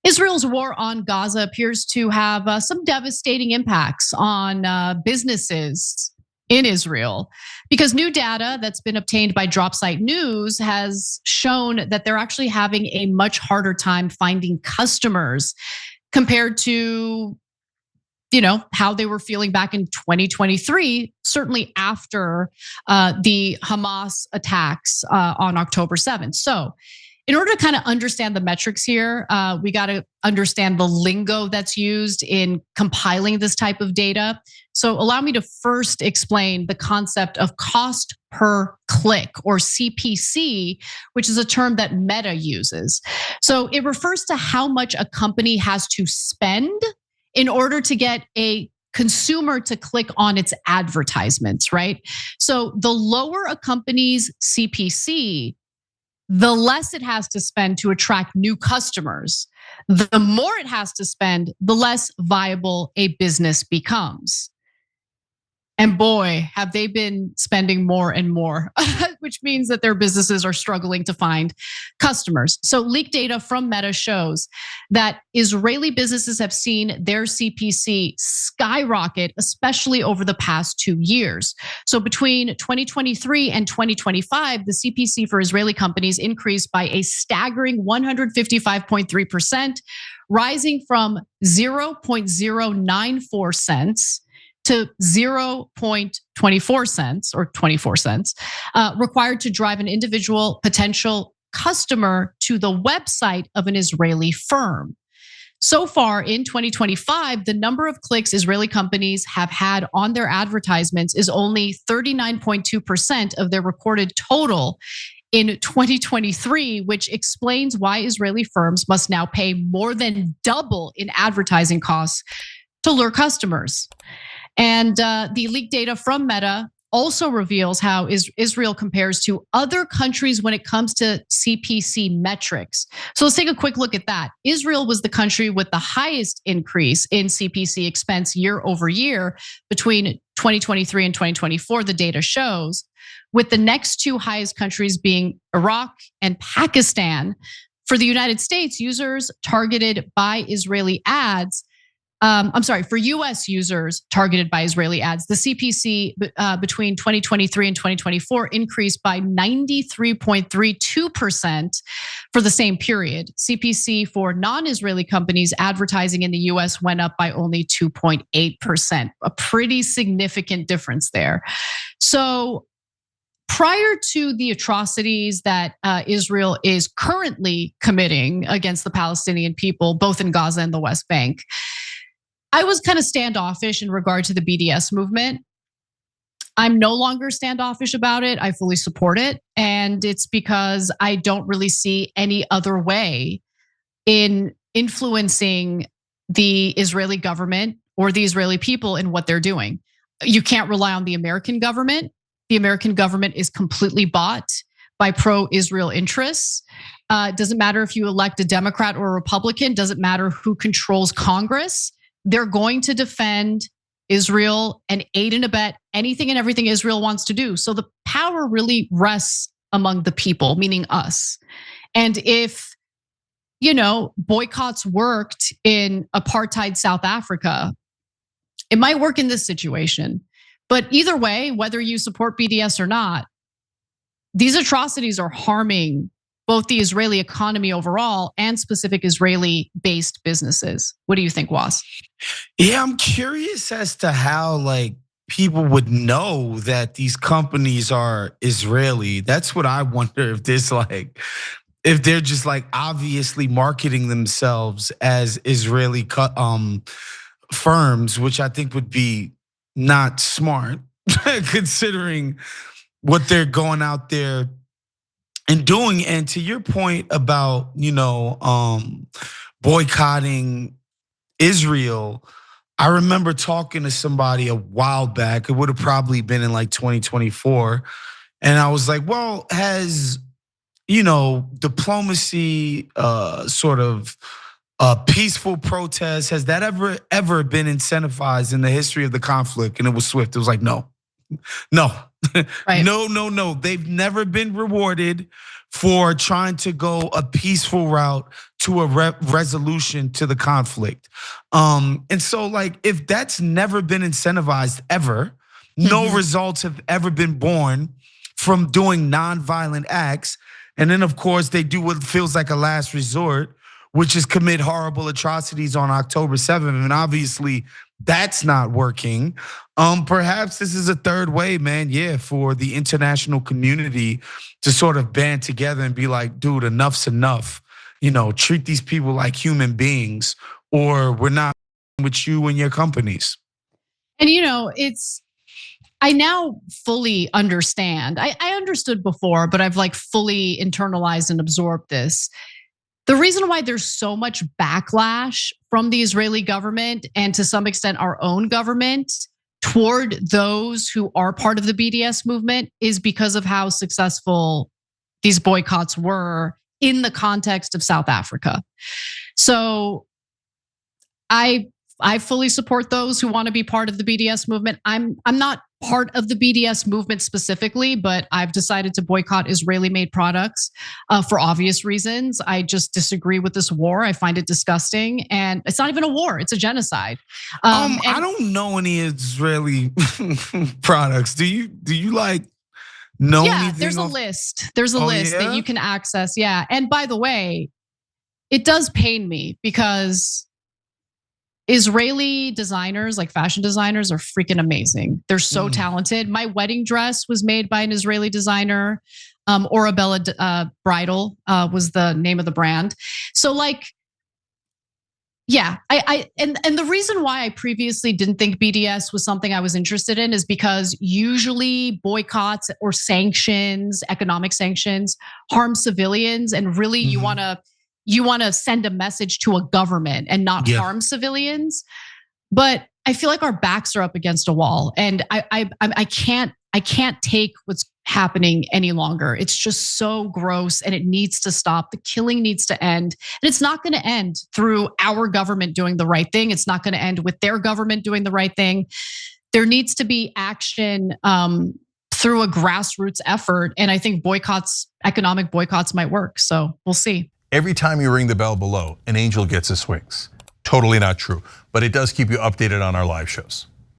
Israel's war on Gaza appears to have some devastating impacts on businesses in Israel because new data that's been obtained by DropSite News has shown that they're actually having a much harder time finding customers compared to how they were feeling back in 2023, certainly after the Hamas attacks on October 7th. So in order to kind of understand the metrics here, we got to understand the lingo that's used in compiling this type of data. So allow me to first explain the concept of cost per click, or CPC, which is a term that Meta uses. So it refers to how much a company has to spend in order to get a consumer to click on its advertisements, right? So the lower a company's CPC, the less it has to spend to attract new customers. The more it has to spend, the less viable a business becomes. And boy, have they been spending more and more, which means that their businesses are struggling to find customers. So leaked data from Meta shows that Israeli businesses have seen their CPC skyrocket, especially over the past 2 years. So between 2023 and 2025, the CPC for Israeli companies increased by a staggering 155.3%, rising from 0.094 cents to 0.24 cents or 24 cents required to drive an individual potential customer to the website of an Israeli firm. So far in 2025, the number of clicks Israeli companies have had on their advertisements is only 39.2% of their recorded total in 2023, which explains why Israeli firms must now pay more than double in advertising costs to lure customers. And the leaked data from Meta also reveals how Israel compares to other countries when it comes to CPC metrics. So let's take a quick look at that. Israel was the country with the highest increase in CPC expense year over year between 2023 and 2024, the data shows, with the next two highest countries being Iraq and Pakistan. For the United States, users targeted by Israeli ads, for US users targeted by Israeli ads, the CPC between 2023 and 2024 increased by 93.32% for the same period. CPC for non-Israeli companies advertising in the US went up by only 2.8%, a pretty significant difference there. So prior to the atrocities that Israel is currently committing against the Palestinian people, both in Gaza and the West Bank, I was kind of standoffish in regard to the BDS movement. I'm no longer standoffish about it. I fully support it. And it's because I don't really see any other way in influencing the Israeli government or the Israeli people in what they're doing. You can't rely on the American government. The American government is completely bought by pro-Israel interests. Doesn't matter if you elect a Democrat or a Republican, doesn't matter who controls Congress. They're going to defend Israel and aid and abet anything and everything Israel wants to do. So the power really rests among the people, meaning us. And if, boycotts worked in apartheid South Africa, it might work in this situation. But either way, whether you support BDS or not, these atrocities are harming both the Israeli economy overall and specific Israeli-based businesses. What do you think, Was? Yeah, I'm curious as to how people would know that these companies are Israeli. That's what I wonder, if there's if they're just obviously marketing themselves as Israeli firms, which I think would be not smart considering what they're going out there and doing. And to your point about, boycotting Israel, I remember talking to somebody a while back. It would have probably been in 2024. And I was like, well, has, diplomacy, sort of peaceful protest, has that ever been incentivized in the history of the conflict? And it was swift. It was like, no, Right. No. They've never been rewarded for trying to go a peaceful route to a resolution to the conflict. And so, like, if that's never been incentivized ever, no results have ever been born from doing nonviolent acts. And then, of course, they do what feels like a last resort, which is commit horrible atrocities on October 7th. And obviously, that's not working. Perhaps this is a third way, man. Yeah, for the international community to sort of band together and be like, dude, enough's enough. Treat these people like human beings, or we're not with you and your companies. And I now fully understand. I understood before, but I've like fully internalized and absorbed this. The reason why there's so much backlash from the Israeli government and to some extent our own government toward those who are part of the BDS movement is because of how successful these boycotts were in the context of South Africa. So I fully support those who want to be part of the BDS movement. I'm not part of the BDS movement specifically, but I've decided to boycott Israeli-made products for obvious reasons. I just disagree with this war. I find it disgusting, and it's not even a war; it's a genocide. I don't know any Israeli products. Do you like know anything? Yeah, there's a list. There's a list that you can access. Yeah, and by the way, it does pain me because Israeli designers, like fashion designers, are freaking amazing. They're so talented. My wedding dress was made by an Israeli designer. Orabella Bridal was the name of the brand. So like, yeah, and the reason why I previously didn't think BDS was something I was interested in is because usually boycotts or sanctions, economic sanctions, harm civilians, and really you want to send a message to a government and not harm civilians. But I feel like our backs are up against a wall, and I can't take what's happening any longer. It's just so gross, and it needs to stop. The killing needs to end, and it's not going to end through our government doing the right thing. It's not going to end with their government doing the right thing. There needs to be action through a grassroots effort, and I think economic boycotts might work. So we'll see. Every time you ring the bell below, an angel gets his wings. Totally not true, but it does keep you updated on our live shows.